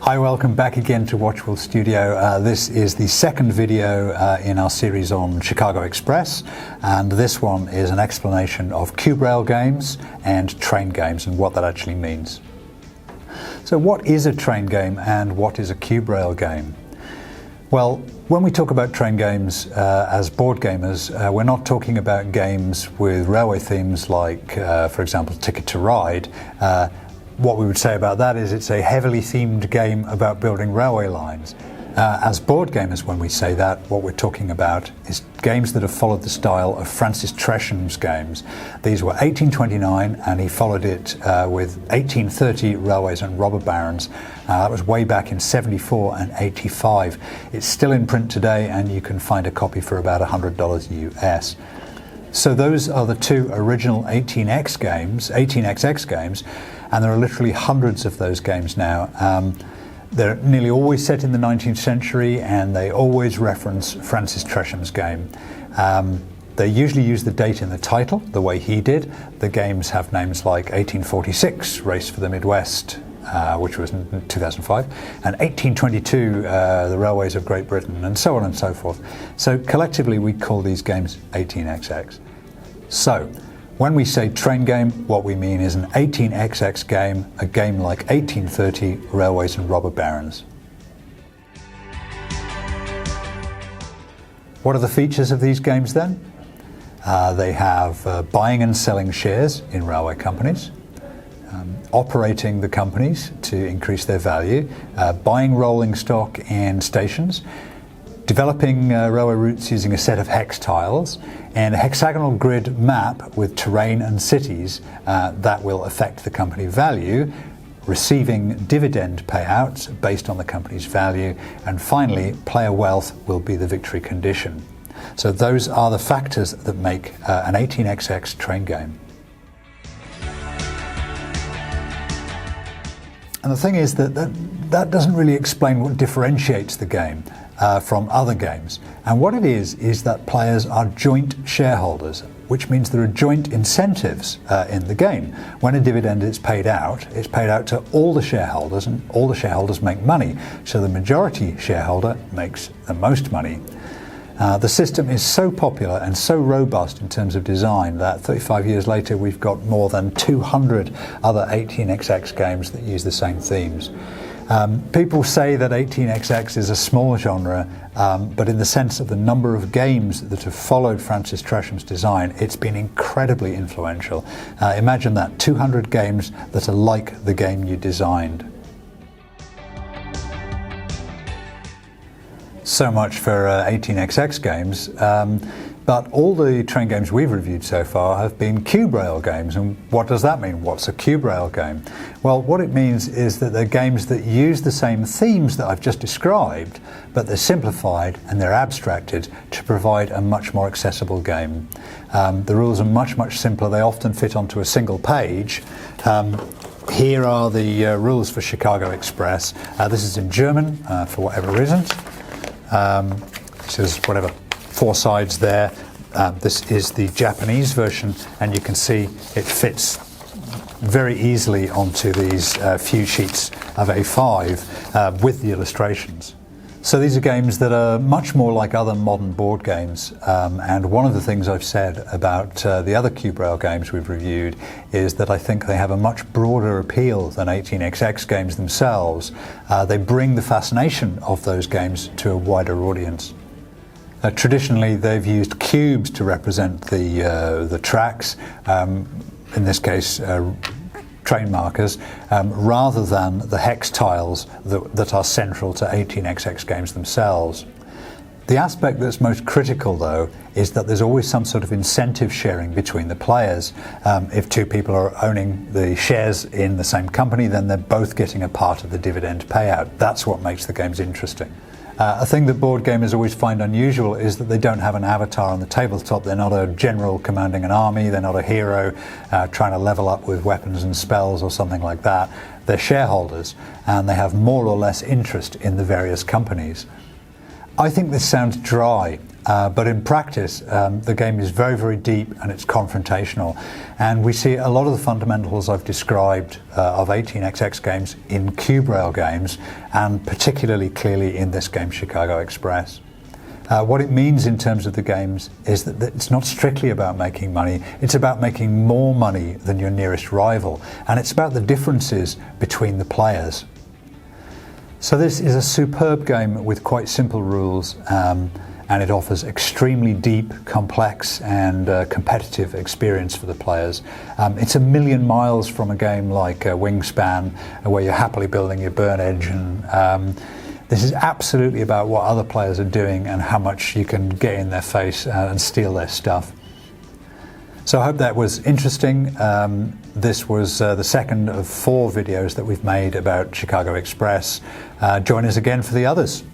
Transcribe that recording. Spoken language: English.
Hi, welcome back again to Watchwell Studio. This is the second video in our series on Chicago Express, and this one is an explanation of cube rail games and train games and what that actually means. So what is a train game and what is a cube rail game? Well, when we talk about train games as board gamers, we're not talking about games with railway themes like, for example, Ticket to Ride. What we would say about that is it's a heavily themed game about building railway lines. As board gamers, when we say that, what we're talking about is games that have followed the style of Francis Tresham's games. These were 1829, and he followed it with 1830 Railways and Robber Barons. That was way back in 74 and 85. It's still in print today, and you can find a copy for about $100 US. So those are the two original 18xx games, and there are literally hundreds of those games now. They're nearly always set in the 19th century, and they always reference Francis Tresham's game. They usually use the date in the title, the way he did. The games have names like 1846, Race for the Midwest, which was in 2005, and 1822, the Railways of Great Britain, and so on and so forth. So collectively we call these games 18xx. So when we say train game, what we mean is an 18xx game, a game like 1830 Railways and Robber Barons. What are the features of these games then? They have buying and selling shares in railway companies, operating the companies to increase their value, buying rolling stock and stations, developing railway routes using a set of hex tiles, and a hexagonal grid map with terrain and cities that will affect the company value, receiving dividend payouts based on the company's value, and finally player wealth will be the victory condition. So those are the factors that make an 18xx train game. And the thing is that doesn't really explain what differentiates the game from other games. And what it is that players are joint shareholders, which means there are joint incentives in the game. When a dividend is paid out, it's paid out to all the shareholders, and all the shareholders make money. So the majority shareholder makes the most money. The system is so popular and so robust in terms of design that 35 years later we've got more than 200 other 18xx games that use the same themes. People say that 18xx is a small genre, but in the sense of the number of games that have followed Francis Tresham's design, it's been incredibly influential. Imagine that, 200 games that are like the game you designed. So much for 18xx games, but all the train games we've reviewed so far have been cube rail games. And what does that mean? What's a cube rail game? Well, what it means is that they're games that use the same themes that I've just described, but they're simplified and they're abstracted to provide a much more accessible game. The rules are much simpler. They often fit onto a single page. Here are the rules for Chicago Express. This is in German for whatever reason. This is whatever, 4 sides there. This is the Japanese version, and you can see it fits very easily onto these few sheets of A5 with the illustrations. So these are games that are much more like other modern board games, and one of the things I've said about the other cube rail games we've reviewed is that I think they have a much broader appeal than 18xx games themselves. They bring the fascination of those games to a wider audience. Traditionally they've used cubes to represent the tracks, in this case train markers, rather than the hex tiles that are central to 18xx games themselves. The aspect that's most critical, though, is that there's always some sort of incentive sharing between the players. If 2 people are owning the shares in the same company, then they're both getting a part of the dividend payout. That's what makes the games interesting. A thing that board gamers always find unusual is that they don't have an avatar on the tabletop. They're not a general commanding an army, they're not a hero trying to level up with weapons and spells or something like that. They're shareholders, and they have more or less interest in the various companies. I think this sounds dry, But in practice, the game is very, very deep and it's confrontational. And we see a lot of the fundamentals I've described of 18xx games in cube rail games, and particularly clearly in this game, Chicago Express. What it means in terms of the games is that it's not strictly about making money, it's about making more money than your nearest rival, and it's about the differences between the players. So this is a superb game with quite simple rules, and it offers extremely deep, complex and competitive experience for the players. It's a million miles from a game like Wingspan, where you're happily building your burn edge, and this is absolutely about what other players are doing and how much you can get in their face and steal their stuff. So I hope that was interesting. This was the second of 4 videos that we've made about Chicago Express. Join us again for the others.